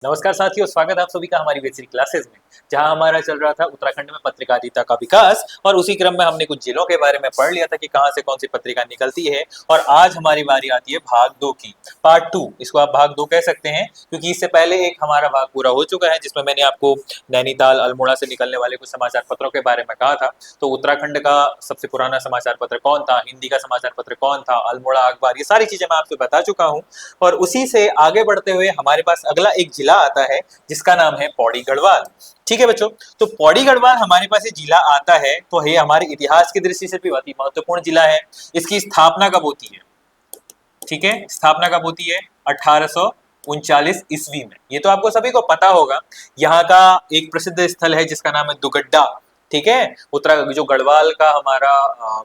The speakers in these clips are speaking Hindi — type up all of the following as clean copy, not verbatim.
नमस्कार साथियों, स्वागत है आप सभी का हमारी बेसिक क्लासेस में, जहां हमारा चल रहा था उत्तराखंड में पत्रकारिता का विकास। और उसी क्रम में हमने कुछ जिलों के बारे में पढ़ लिया था कि कहां से कौन सी पत्रिका निकलती है। और आज हमारी बारी आती है भाग 2 की, पार्ट 2। इसको आप भाग 2 कह सकते हैं, क्योंकि इससे पहले एक हमारा भाग पूरा हो चुका है, जिसमें मैंने आपको नैनीताल, अल्मोड़ा से निकलने वाले कुछ समाचार पत्रों के बारे में कहा था। तो उत्तराखंड का सबसे पुराना समाचार पत्र कौन था, हिंदी का समाचार पत्र कौन था, अल्मोड़ा अखबार, ये सारी चीजें मैं आपको बता चुका हूँ। और उसी से आगे बढ़ते हुए हमारे पास अगला एक जिला आता है, जिसका नाम है पौड़ी गढ़वाल। ठीक है बच्चों, तो पौड़ी गढ़वाल हमारे पास ये जिला आता है, तो ये हमारे इतिहास की दृष्टि से भी बहुत ही महत्वपूर्ण जिला है। इसकी स्थापना कब होती है? ठीक है, स्थापना कब होती है? 1839 ईस्वी में। ये तो आपको सभी को पता होगा। यहाँ का एक प्रसिद्ध स्थल है जिसका नाम है दुगड्डा। ठीक है, उत्तराखंड जो गढ़वाल का हमारा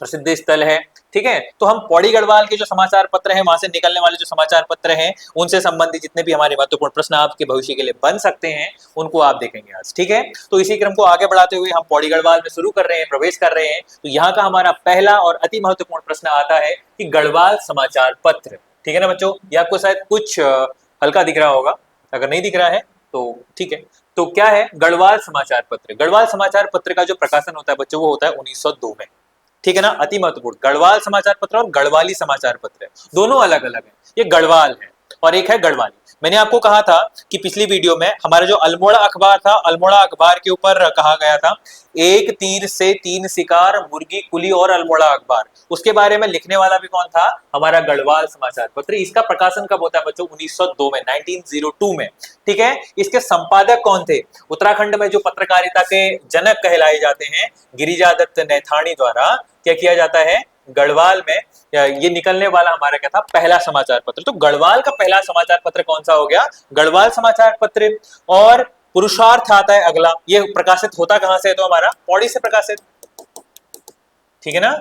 प्रसिद्ध स्थल है। ठीक है, तो हम पौड़ी गढ़वाल के जो समाचार पत्र हैं, वहां से निकलने वाले जो समाचार पत्र हैं, उनसे संबंधित जितने भी हमारे महत्वपूर्ण प्रश्न आपके भविष्य के लिए बन सकते हैं, उनको आप देखेंगे आज। ठीक है, तो इसी क्रम को आगे बढ़ाते हुए हम पौड़ी गढ़वाल में शुरू कर रहे हैं, प्रवेश कर रहे हैं। तो यहाँ का हमारा पहला और अति महत्वपूर्ण प्रश्न आता है कि गढ़वाल समाचार पत्र। ठीक है ना बच्चों, ये आपको शायद कुछ हल्का दिख रहा होगा, अगर नहीं दिख रहा है तो ठीक है। तो क्या है गढ़वाल समाचार पत्र? गढ़वाल समाचार पत्र का जो प्रकाशन होता है बच्चों, वो होता है 1902 में। ठीक है ना, अति महत्वपूर्ण। गढ़वाल समाचार पत्र और गढ़वाली समाचार पत्र है, दोनों अलग अलग है। ये गढ़वाल है और एक है गढ़वाली। मैंने आपको कहा था कि पिछली वीडियो में हमारा जो अल्मोड़ा अखबार था, अल्मोड़ा अखबार के ऊपर कहा गया था एक तीर से तीन शिकार, मुर्गी कुली और अल्मोड़ा अखबार। उसके बारे में लिखने वाला भी कौन था? हमारा गढ़वाल समाचार पत्र। इसका प्रकाशन कब होता है बच्चों? 1902 में, 1902 में। ठीक है, इसके संपादक कौन थे? उत्तराखंड में जो पत्रकारिता के जनक कहलाए जाते हैं, गिरिजा दत्त नैथानी द्वारा क्या किया जाता है? गढ़वाल में ये निकलने वाला हमारा क्या था? पहला समाचार पत्र। तो गढ़वाल का पहला समाचार पत्र कौन सा हो गया? गढ़वाल समाचार पत्र। और पुरुषार्थ आता है अगला। ये प्रकाशित होता कहां से है? तो हमारा पौड़ी से प्रकाशित। ठीक है ना,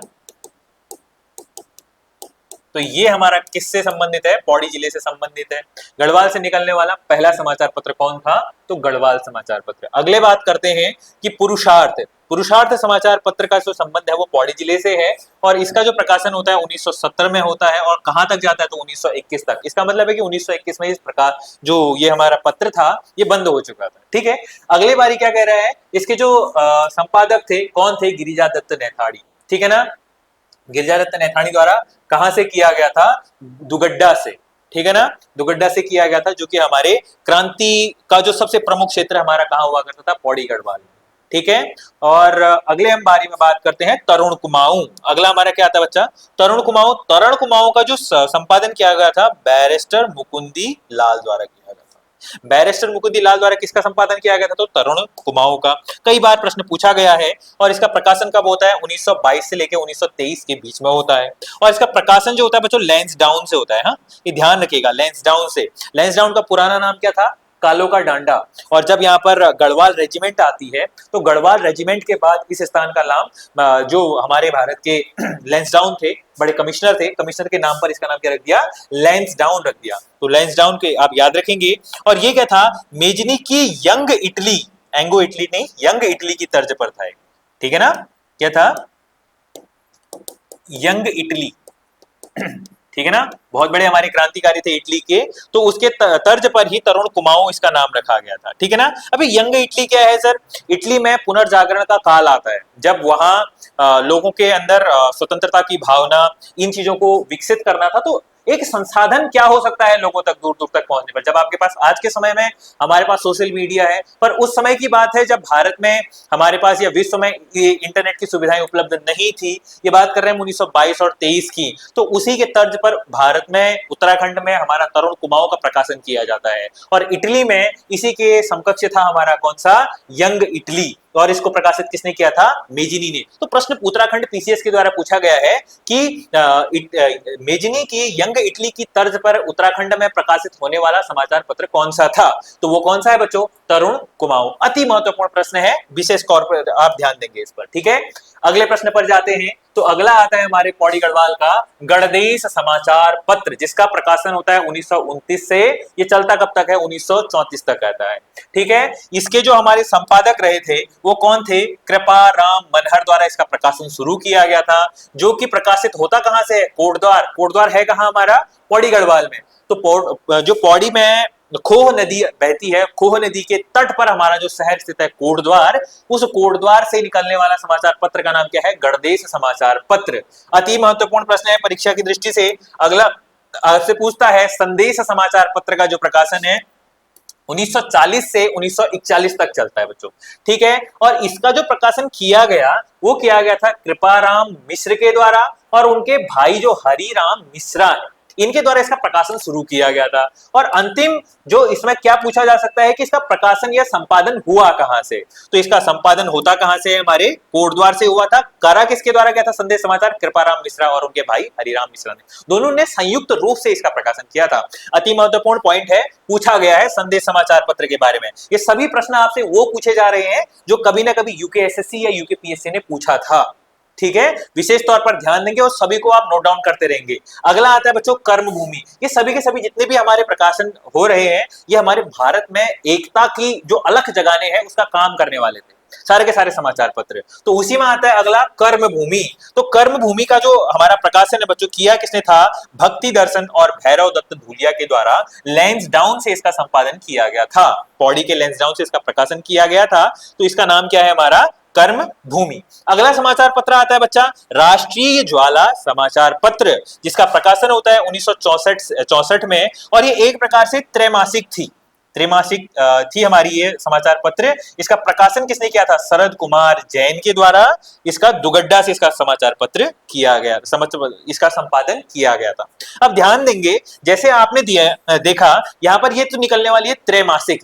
तो ये हमारा किससे संबंधित है? पौड़ी जिले से संबंधित है। गढ़वाल से निकलने वाला पहला समाचार पत्र कौन था? तो गढ़वाल समाचार पत्र। अगले बात करते हैं कि पुरुषार्थ। पुरुषार्थ समाचार पत्र का जो संबंध है वो पौड़ी जिले से है, और इसका जो प्रकाशन होता है 1970 में होता है, और कहां तक जाता है? तो 1921 तक। इसका मतलब है कि 1921 में इस प्रकार जो ये हमारा पत्र था, ये बंद हो चुका था। ठीक है, अगले बारी क्या कह रहा है? इसके जो संपादक थे कौन थे? गिरिजा दत्त नैथानी। ठीक है ना, गिरिजा दत्त नैथानी द्वारा कहां से किया गया था? दुगड्डा से। ठीक है ना, दुगड्डा से किया गया था, जो कि हमारे क्रांति का जो सबसे प्रमुख क्षेत्र हमारा कहां हुआ करता था? पौड़ी गढ़वाल। ठीक है, और अगले हम बारी में बात करते हैं तरुण कुमाऊं। अगला हमारा क्या आता है बच्चा? तरुण कुमाऊं। तरुण कुमाऊं का जो संपादन किया गया था, बैरिस्टर मुकुंदी लाल द्वारा किया गया था। बैरिस्टर मुकुंदी लाल द्वारा किसका संपादन किया गया था? तो तरुण कुमाऊं का। कई बार प्रश्न पूछा गया है, और इसका प्रकाशन कब होता है? 1922 से लेकर 1923 के बीच में होता है। और इसका प्रकाशन जो होता है बच्चों, लैंसडाउन से होता है। हाँ, ये ध्यान रखिएगा, लैंसडाउन से। लैंसडाउन का पुराना नाम क्या था? कालो का डांडा। और जब यहाँ पर गढ़वाल रेजिमेंट आती है, तो गढ़वाल रेजिमेंट के बाद इस स्थान का नाम जो हमारे भारत के लैंसडाउन थे, बड़े कमिश्नर थे, कमिश्नर के नाम पर इसका नाम क्या रख दिया? लैंसडाउन रख दिया। तो लैंसडाउन के आप याद रखेंगे। और ये क्या था? मेजनी की यंग इटली, एंगो इटली नहीं, यंग इटली की तर्ज पर था। ठीक है ना, क्या था? Young Italy. ठीक है ना, बहुत बड़े हमारे क्रांतिकारी थे इटली के, तो उसके तर्ज पर ही तरुण कुमाऊं इसका नाम रखा गया था। ठीक है ना, अभी यंग इटली क्या है सर? इटली में पुनर्जागरण का काल आता है, जब वहां लोगों के अंदर स्वतंत्रता की भावना, इन चीजों को विकसित करना था। तो एक संसाधन क्या हो सकता है लोगों तक, दूर दूर तक पहुंचने पर? जब आपके पास आज के समय में हमारे पास सोशल मीडिया है, पर उस समय की बात है जब भारत में हमारे पास या विश्व में ये इंटरनेट की सुविधाएं उपलब्ध नहीं थी। ये बात कर रहे हैं 1922 और 23 की। तो उसी के तर्ज पर भारत में, उत्तराखंड में हमारा तरुण कुमाऊं का प्रकाशन किया जाता है, और इटली में इसी के समकक्ष था हमारा कौन सा? Young Italy. और इसको प्रकाशित किसने किया था? मेजिनी ने। तो प्रश्न उत्तराखंड पीसीएस के द्वारा पूछा गया है कि मेजिनी की यंग इटली की तर्ज पर उत्तराखंड में प्रकाशित होने वाला समाचार पत्र कौन सा था? तो वो कौन सा है बच्चों? तरुण कुमाऊं। अति महत्वपूर्ण प्रश्न है, विशेष तौर पर आप ध्यान देंगे इस पर। ठीक है, अगले प्रश्न पर जाते हैं। तो अगला आता है हमारे पौड़ी गढ़वाल का गणदेश समाचार पत्र, जिसका प्रकाशन होता है 1929 से। ये चलता कब तक है? 1934 तक रहता है। ठीक है, इसके जो हमारे संपादक रहे थे वो कौन थे? कृपा राम मनहर द्वारा इसका प्रकाशन शुरू किया गया था, जो कि प्रकाशित होता कहां से है? कोटद्वार। कोटद्वार है कहां हमारा? पौड़ी गढ़वाल में। तो जो पौड़ी में खोह नदी बहती है, खोह नदी के तट पर हमारा जो शहर स्थित है कोटद्वार, उस कोटद्वार से निकलने वाला समाचार पत्र का नाम क्या है? गणदेश समाचार पत्र। अति महत्वपूर्ण प्रश्न है परीक्षा की दृष्टि से। अगला आपसे पूछता है संदेश समाचार पत्र का जो प्रकाशन है 1940 से 1941 तक चलता है बच्चों, ठीक है। और इसका जो प्रकाशन किया गया वो किया गया था कृपाराम मिश्र के द्वारा, और उनके भाई जो हरिराम मिश्रा है इनके द्वारा इसका प्रकाशन शुरू किया गया था। और अंतिम जो इसमें क्या पूछा जा सकता है कि इसका प्रकाशन या संपादन हुआ कहां से? तो इसका संपादन होता कहां से? हमारे कोटद्वार से हुआ था। करा किसके द्वारा गया था संदेश समाचार? कृपाराम मिश्रा और उनके भाई हरिराम मिश्रा ने, दोनों ने संयुक्त रूप से इसका प्रकाशन किया था। अति महत्वपूर्ण पॉइंट है, पूछा गया है संदेश समाचार पत्र के बारे में। ये सभी प्रश्न आपसे वो पूछे जा रहे हैं जो कभी ना कभी यूकेएसएससी या यूकेपीएससी ने पूछा था, ठीक है। विशेष तौर पर ध्यान देंगे और सभी को आप नोट डाउन करते रहेंगे। अगला आता है बच्चों कर्मभूमि। ये सभी के सभी जितने भी हमारे प्रकाशन हो रहे हैं ये हमारे भारत में एकता की जो अलख जगाने हैं उसका काम करने वाले थे, सारे के सारे समाचार पत्र। तो उसी में आता है अगला कर्मभूमि। तो कर्मभूमि का जो हमारा प्रकाशन है बच्चों किया किसने था? भक्ति दर्शन और भैरव दत्त धूलिया के द्वारा लैंसडाउन से इसका संपादन किया गया था। पौड़ी के लैंसडाउन से इसका प्रकाशन किया गया था। तो इसका नाम क्या है? हमारा कर्म भूमि। अगला समाचार पत्र आता है बच्चा राष्ट्रीय ज्वाला समाचार पत्र, जिसका प्रकाशन होता है 1964 में, और ये एक प्रकार से त्रैमासिक थी हमारी ये समाचार पत्र। इसका प्रकाशन किसने किया था? शरद कुमार जैन के द्वारा इसका दुगड्डा से इसका समाचार पत्र किया गया, इसका संपादन किया गया था। अब ध्यान देंगे जैसे आपने देखा यहाँ पर ये तो निकलने वाली है त्रैमासिक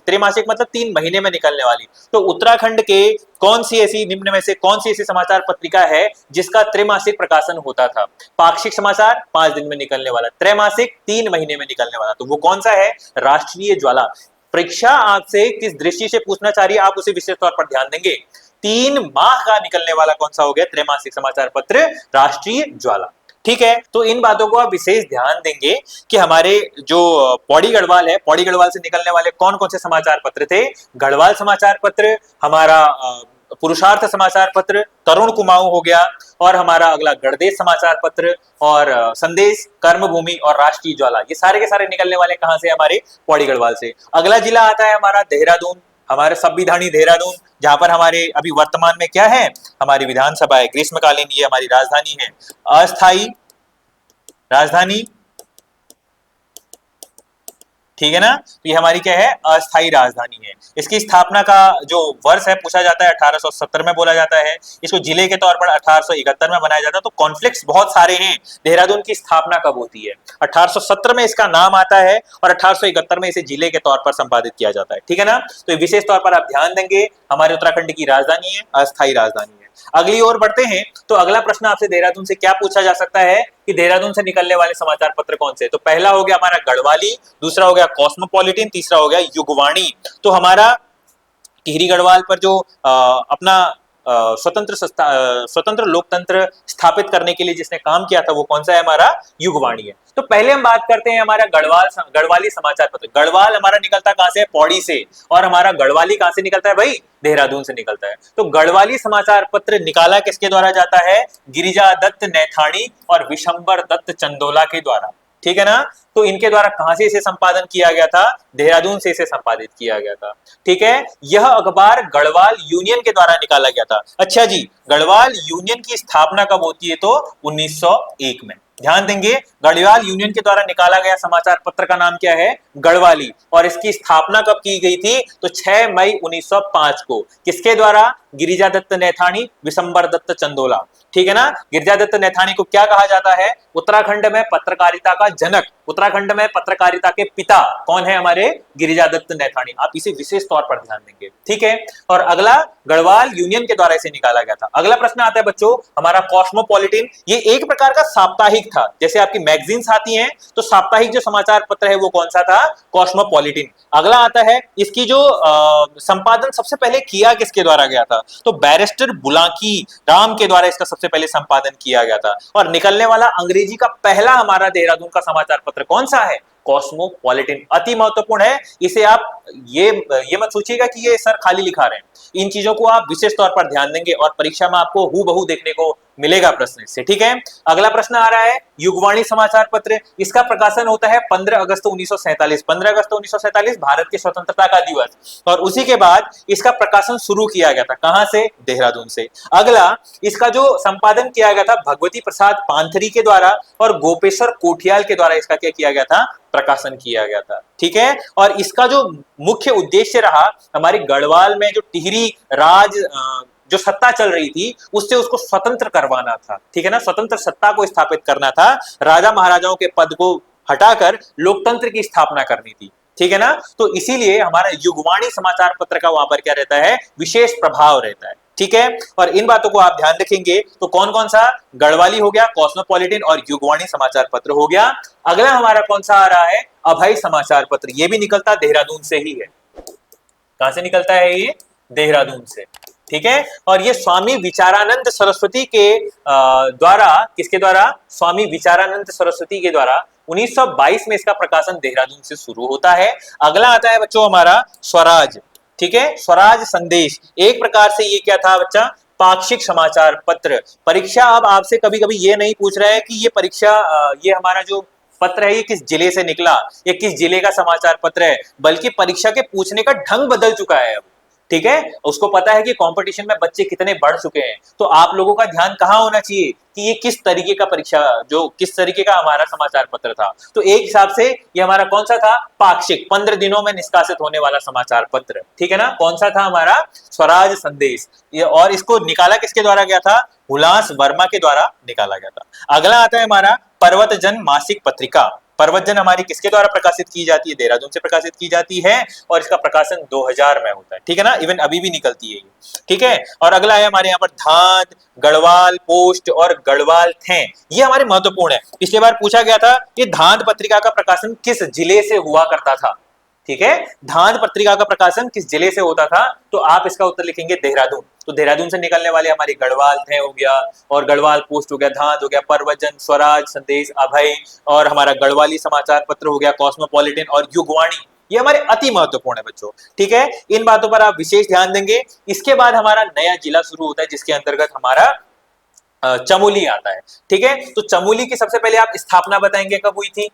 मतलब 3 महीने में निकलने वाली। तो उत्तराखंड के कौन सी ऐसी निम्न में से कौन सी ऐसी समाचार पत्रिका है जिसका त्रैमासिक प्रकाशन होता था? पाक्षिक समाचार 5 दिन में निकलने वाला, त्रैमासिक 3 महीने में निकलने वाला। तो वो कौन सा है? राष्ट्रीय ज्वाला। परीक्षा आपसे किस दृष्टि से पूछना चाह रही है आप उसे विशेष तौर पर ध्यान देंगे। 3 माह का निकलने वाला कौन सा हो गया? त्रैमासिक समाचार पत्र राष्ट्रीय ज्वाला, ठीक है। तो इन बातों को आप विशेष ध्यान देंगे कि हमारे जो पौड़ी गढ़वाल है, पौड़ी गढ़वाल से निकलने वाले कौन कौन से समाचार पत्र थे? गढ़वाल समाचार पत्र, हमारा पुरुषार्थ समाचार पत्र, तरुण कुमाऊं हो गया, और हमारा अगला गणदेश समाचार पत्र, और संदेश, कर्मभूमि और राष्ट्रीय ज्वाला। ये सारे के सारे निकलने वाले कहां से? हमारे पौड़ी गढ़वाल से। अगला जिला आता है हमारा देहरादून, हमारे संविधानी देहरादून, जहां पर हमारे अभी वर्तमान में क्या है? हमारी विधानसभा है, ग्रीष्मकालीन ये हमारी राजधानी है, अस्थायी राजधानी, ठीक है ना। तो ये हमारी क्या है? अस्थायी राजधानी है। इसकी स्थापना का जो वर्ष है पूछा जाता है 1870 में बोला जाता है। इसको जिले के तौर पर 1871 में बनाया जाता है। तो कॉन्फ्लिक्ट्स बहुत सारे हैं। देहरादून की स्थापना कब होती है? 1870 में इसका नाम आता है और 1871 में इसे जिले के तौर पर संपादित किया जाता है, ठीक है ना। तो विशेष तौर पर आप ध्यान देंगे, हमारे उत्तराखंड की राजधानी है, अस्थायी राजधानी है। अगली ओर बढ़ते हैं तो अगला प्रश्न आपसे देहरादून से क्या पूछा जा सकता है कि देहरादून से निकलने वाले समाचार पत्र कौन से? तो पहला हो गया हमारा गढ़वाली, दूसरा हो गया कॉस्मोपॉलिटन, तीसरा हो गया युगवाणी। तो हमारा टिहरी गढ़वाल पर जो अपना स्वतंत्र लोकतंत्र स्थापित करने के लिए जिसने काम किया था वो कौन सा है? हमारा युगवाणी है। तो पहले हम बात करते हैं हमारा गढ़वाली समाचार पत्र। गढ़वाल हमारा निकलता कहां से है? पौड़ी से। और हमारा गढ़वाली कहां से निकलता है भाई? देहरादून से निकलता है। तो गढ़वाली समाचार पत्र निकाला किसके द्वारा जाता है? गिरिजा दत्त नैथानी और विशंबर दत्त चंदोला के द्वारा, ठीक है ना। तो इनके द्वारा कहां से इसे संपादन किया गया था? देहरादून से इसे संपादित किया गया था, ठीक है। यह अखबार गढ़वाल यूनियन के द्वारा निकाला गया था। अच्छा जी, गढ़वाल यूनियन की स्थापना कब होती है? तो 1901 में। ध्यान देंगे, गढ़वाल यूनियन के द्वारा निकाला गया समाचार पत्र का नाम क्या है? गढ़वाली। और इसकी स्थापना कब की गई थी? तो 6 मई 1905 को। किसके द्वारा? गिरिजा दत्त नैथानी, विशंबर दत्त चंदोला, ठीक है ना। गिरिजा दत्त नैथानी को क्या कहा जाता है? उत्तराखंड में पत्रकारिता का जनक, उत्तराखंड में पत्रकारिता के पिता कौन है? हमारे गिरिजा दत्त नैथानी। आप इसे विशेष तौर पर ध्यान देंगे, ठीक है। और अगला गढ़वाल यूनियन के द्वारा इसे निकाला गया था। अगला प्रश्न आता है बच्चों हमारा कॉस्मोपॉलिटन। ये एक प्रकार का साप्ताहिक था, जैसे आपकी मैगजीन्स आती हैं तो साप्ताहिक जो समाचार पत्र है वो कौन सा था? कॉस्मोपॉलिटन। अगला आता है इसकी जो संपादन सबसे पहले किया किसके द्वारा गया था? तो बैरिस्टर बुलाकी राम के द्वारा इसका सबसे पहले संपादन किया गया था। और निकलने वाला अंग्रेजी का पहला हमारा देहरादून का समाचार पत्र कौन सा है? कॉस्मोपॉलिटन अति महत्वपूर्ण है। इसे आप ये मत सोचिएगा कि ये सर खाली लिखा रहे हैं। इन चीजों को आप विशेष तौर पर ध्यान देंगे और परीक्षा में आपको हूबहू देखने को मिलेगा प्रश्न इससे। ठीक है, अगला प्रश्न आ रहा है युगवाणी समाचार पत्र। इसका प्रकाशन होता है 15 अगस्त 1947। 15 अगस्त 1947 भारत की स्वतंत्रता का दिवस, और उसी के बाद इसका प्रकाशन शुरू किया गया था। कहां से? देहरादून से। अगला, इसका जो संपादन किया गया था भगवती प्रसाद पांथरी के द्वारा और गोपेश्वर कोठियाल के द्वारा इसका क्या किया गया था? प्रकाशन किया गया था। ठीक है, और इसका जो मुख्य उद्देश्य रहा, हमारी गढ़वाल में जो टिहरी राज जो सत्ता चल रही थी उससे उसको स्वतंत्र करवाना था। ठीक है ना, स्वतंत्र सत्ता को स्थापित करना था, राजा महाराजाओं के पद को हटाकर लोकतंत्र की स्थापना करनी थी। ठीक है ना, तो इसीलिए हमारा युगवाणी समाचार पत्र का वहां पर क्या रहता है? विशेष प्रभाव रहता है। ठीक है, और इन बातों को आप ध्यान रखेंगे। तो कौन कौन सा? गढ़वाली हो गया, कॉस्मोपॉलिटन और युगवाणी समाचार पत्र हो गया। अगला हमारा कौन सा आ रहा है? अभय समाचार पत्र। ये भी निकलता देहरादून से ही है। कहां से निकलता है ये? देहरादून से। ठीक है, और ये स्वामी विचारानंद सरस्वती के द्वारा, किसके द्वारा? स्वामी विचारानंद सरस्वती के द्वारा 1922 में इसका प्रकाशन देहरादून से शुरू होता है। अगला आता है बच्चों हमारा स्वराज। ठीक है, स्वराज संदेश। एक प्रकार से ये क्या था बच्चा? पाक्षिक समाचार पत्र। परीक्षा अब आपसे कभी कभी ये नहीं पूछ रहा है कि ये परीक्षा ये हमारा जो पत्र है ये किस जिले से निकला, ये किस जिले का समाचार पत्र है, बल्कि परीक्षा के पूछने का ढंग बदल चुका है अब। ठीक है, उसको पता है कि कंपटीशन में बच्चे कितने बढ़ चुके हैं, तो आप लोगों का ध्यान कहाँ होना चाहिए कि ये किस तरीके का परीक्षा, जो किस तरीके का हमारा समाचार पत्र था। तो एक हिसाब से ये हमारा कौन सा था? पाक्षिक, 15 दिनों में निष्कासित होने वाला समाचार पत्र। ठीक है ना, कौन सा था? हमारा स्वराज संदेश। ये, और इसको निकाला किसके द्वारा गया था? हुलास वर्मा के द्वारा निकाला गया था। अगला आता है हमारा पर्वतजन मासिक पत्रिका। पर्वतजन हमारी किसके द्वारा प्रकाशित की जाती है? देहरादून से प्रकाशित की जाती है, और इसका प्रकाशन 2000 में होता है। ठीक है ना, इवन अभी भी निकलती है ये। ठीक है, और अगला है हमारे यहाँ पर धांध, गढ़वाल पोस्ट और गढ़वाल थे। ये हमारे महत्वपूर्ण है। पिछली बार पूछा गया था कि धांध पत्रिका का प्रकाशन किस जिले से हुआ करता था। ठीक है, धांध पत्रिका का प्रकाशन किस जिले से होता था? तो आप इसका उत्तर लिखेंगे देहरादून। तो देहरादून से निकलने वाले हमारे गढ़वाल थे हो गया, और गढ़वाल पोस्ट हो गया, धांध हो गया, पर्वतजन, स्वराज संदेश, अभय, और हमारा गढ़वाली समाचार पत्र हो गया, कॉस्मोपॉलिटन और युगवाणी। ये हमारे अति महत्वपूर्ण है बच्चों। ठीक है, इन बातों पर आप विशेष ध्यान देंगे। इसके बाद हमारा नया जिला शुरू होता है जिसके अंतर्गत हमारा चमोली आता है। ठीक है, तो चमोली की सबसे पहले आप स्थापना बताएंगे कब हुई थी?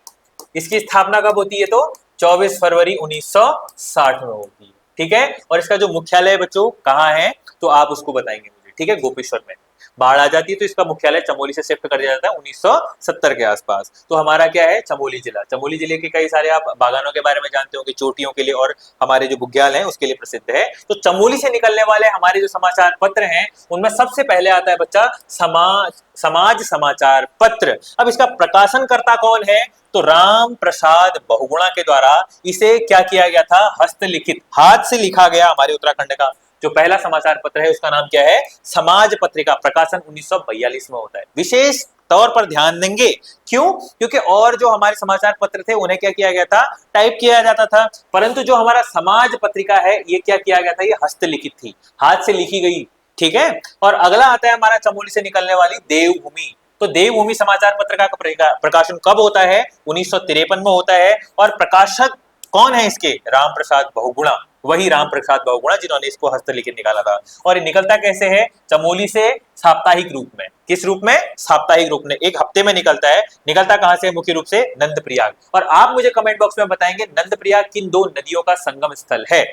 इसकी स्थापना कब होती है? तो 24 फरवरी 1960 में होती है। ठीक है, और इसका जो मुख्यालय बच्चों कहाँ है? तो आप उसको बताएंगे मुझे। ठीक है, गोपेश्वर में। बाढ़ आ जाती है तो इसका मुख्यालय चमोली से शिफ्ट कर दिया जाता है 1970 के आसपास। तो हमारा क्या है? चमोली जिला। चमोली जिले के कई सारे आप बागानों के बारे में जानते होंगे, चोटियों के लिए, और हमारे जो बुग्याल हैं उसके लिए प्रसिद्ध है। तो चमोली से निकलने वाले हमारे जो समाचार पत्र हैं उनमें सबसे पहले आता है बच्चा समाज समाचार पत्र। अब इसका प्रकाशनकर्ता कौन है? तो राम प्रसाद बहुगुणा के द्वारा इसे क्या किया गया था? हस्तलिखित, हाथ से लिखा गया। हमारे उत्तराखंड का जो पहला समाचार पत्र है उसका नाम क्या है? समाज पत्रिका। प्रकाशन 1942 में होता है। विशेष तौर पर ध्यान देंगे, क्यों? क्योंकि और जो हमारे समाचार पत्र थे उन्हें क्या किया गया था? टाइप किया जाता था, परंतु जो हमारा समाज पत्रिका है ये क्या किया गया था? ये हस्तलिखित थी, हाथ से लिखी गई। ठीक है, और अगला आता है हमारा चमोली से निकलने वाली देवभूमि। तो देवभूमि समाचार पत्र का प्रकाशन कब होता है? 1953 में होता है, और प्रकाशक कौन है इसके? राम प्रसाद बहुगुणा। वही राम प्रसाद बहुगुणा जिन्होंने इसको हस्तलिखित निकाला था। और ये निकलता कैसे है? चमोली से साप्ताहिक रूप में। किस रूप में? साप्ताहिक रूप में, एक हफ्ते में निकलता है। निकलता कहां से? मुख्य रूप से नंदप्रयाग। और आप मुझे कमेंट बॉक्स में बताएंगे नंदप्रयाग किन दो नदियों का संगम स्थल है।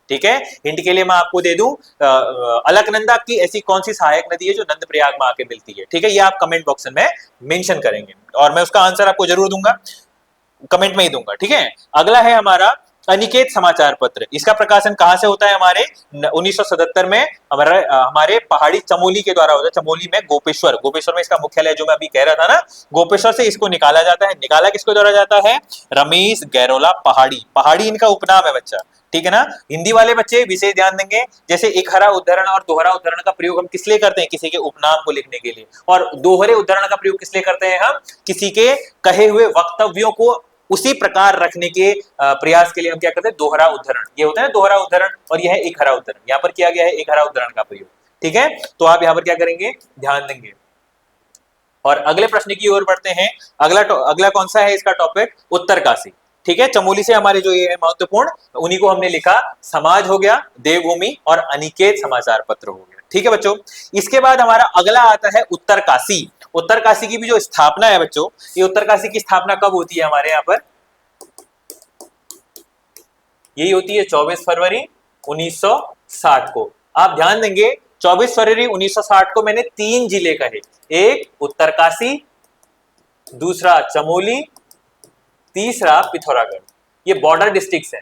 ठीक है, हिंट के लिए मैं आपको दे दूं, अलकनंदा की ऐसी कौन सी सहायक नदी है जो नंदप्रयाग में आके मिलती है? ठीक है, ये आप कमेंट बॉक्स में मेंशन करेंगे और मैं उसका आंसर आपको जरूर दूंगा, कमेंट में ही दूंगा। ठीक है, अगला है हमारा अनिकेत समाचार पत्र। इसका प्रकाशन कहां से होता है? हमारे 1977 में हमारे पहाड़ी चमोली के द्वारा होता है। चमोली में गोपेश्वर में इसका मुख्यालय, जो मैं अभी कह रहा था ना, गोपेश्वर से इसको निकाला जाता है। निकाला किसके द्वारा जाता है? रमेश गैरोला पहाड़ी इनका उपनाम है बच्चा। ठीक है ना, हिंदी वाले बच्चे विशेष ध्यान देंगे। जैसे एक हरा उद्धरण और दोहरा उद्धरण का प्रयोग हम किस लिए करते हैं? किसी के उपनाम को लिखने के लिए। और दोहरे उद्धरण का प्रयोग किस लिए करते हैं? हम किसी के कहे हुए वक्तव्यों को उसी प्रकार रखने के प्रयास के लिए हम क्या करते हैं? दोहरा उद्धरण। ये होता है दोहरा उद्धरण, और यह है एक हरा उद्धरण। यहाँ पर किया गया है एक हरा उद्धरण का प्रयोग। ठीक है, तो आप यहाँ पर क्या करेंगे? ध्यान देंगे। और अगले प्रश्न की ओर बढ़ते हैं। अगला कौन सा है इसका टॉपिक? उत्तरकाशी। ठीक है, चमोली से हमारे जो ये है महत्वपूर्ण, उन्हीं को हमने लिखा। समाज हो गया, देवभूमि और अनिकेत समाचार पत्र हो गया। ठीक है बच्चों, इसके बाद हमारा अगला आता है उत्तरकाशी। उत्तरकाशी की भी जो स्थापना है बच्चों, ये उत्तरकाशी की स्थापना कब होती है हमारे यहाँ पर? यही होती है 24 फरवरी 1960 को। आप ध्यान देंगे 24 फरवरी 1960 को मैंने 3 जिले कहे, एक उत्तरकाशी, दूसरा चमोली, तीसरा पिथौरागढ़। ये बॉर्डर डिस्ट्रिक्ट्स हैं,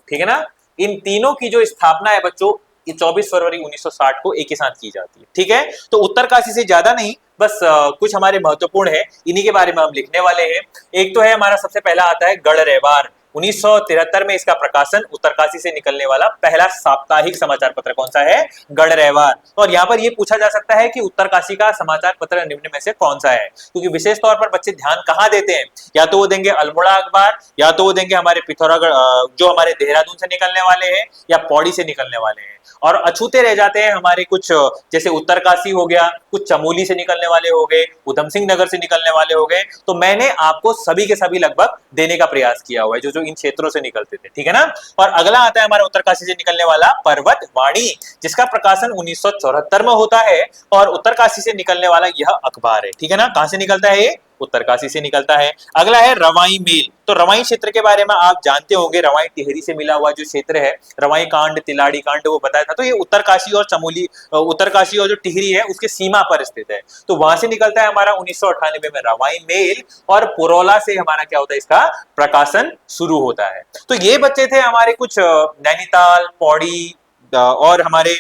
ठीक है ना। इन तीनों की जो स्थापना है बच्चों, ये 24 फरवरी 1960 को एक ही साथ की जाती है। ठीक है, तो उत्तरकाशी से ज्यादा नहीं, बस कुछ हमारे महत्वपूर्ण है, इन्हीं के बारे में हम लिखने वाले हैं। एक तो है हमारा सबसे पहला आता है गढ़रेवार। 1973 में इसका प्रकाशन, उत्तरकाशी से निकलने वाला पहला साप्ताहिक समाचार पत्र कौन सा है? गढ़रेवार। और यहाँ पर यह पूछा जा सकता है कि उत्तरकाशी का समाचार पत्र निम्न में से कौन सा है, क्योंकि विशेष तौर पर बच्चे ध्यान कहाँ देते हैं, या तो वो देंगे अल्मोड़ा अखबार, या तो वो देंगे हमारे पिथौरागढ़ जो हमारे देहरादून से निकलने वाले हैं, या पौड़ी से निकलने वाले हैं। और अछूते रह जाते हैं हमारे कुछ, जैसे उत्तरकाशी हो गया, कुछ चमोली से निकलने वाले हो गए, उधम सिंह नगर से निकलने वाले हो गए। तो मैंने आपको सभी के सभी लगभग देने का प्रयास किया हुआ है, जो जो इन क्षेत्रों से निकलते थे। ठीक है ना। और अगला आता है हमारा उत्तरकाशी से निकलने वाला पर्वत वाणी, जिसका प्रकाशन 1974 में होता है, और उत्तरकाशी से निकलने वाला यह अखबार है। ठीक है ना। कहां से निकलता है? उत्तरकाशी से निकलता है। अगला है रवाई मेल। तो रवाई क्षेत्र के बारे में आप जानते होंगे, रवाई टिहरी से मिला हुआ जो क्षेत्र है, रवाई कांड, तिलाड़ी कांड, वो बताया था। तो ये उत्तरकाशी और चमोली, उत्तरकाशी और जो टिहरी है उसके सीमा पर स्थित है। तो वहां से निकलता है हमारा 1998 में रवाई मेल, और पुरौला से हमारा क्या होता है, इसका प्रकाशन शुरू होता है। तो ये बच्चे थे हमारे कुछ नैनीताल, पौड़ी, और हमारे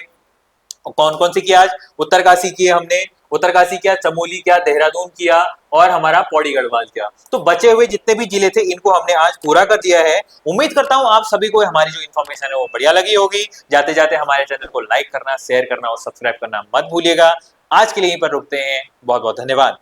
कौन कौन सी किया आज? उत्तरकाशी किए हमने, उत्तरकाशी किया, चमोली किया, देहरादून किया, और हमारा पौड़ी गढ़वाल किया। तो बचे हुए जितने भी जिले थे इनको हमने आज पूरा कर दिया है। उम्मीद करता हूं आप सभी को हमारी जो इन्फॉर्मेशन है वो बढ़िया लगी होगी। जाते जाते हमारे चैनल को लाइक करना, शेयर करना और सब्सक्राइब करना मत भूलिएगा। आज के लिए यहीं पर रुकते हैं। बहुत बहुत धन्यवाद।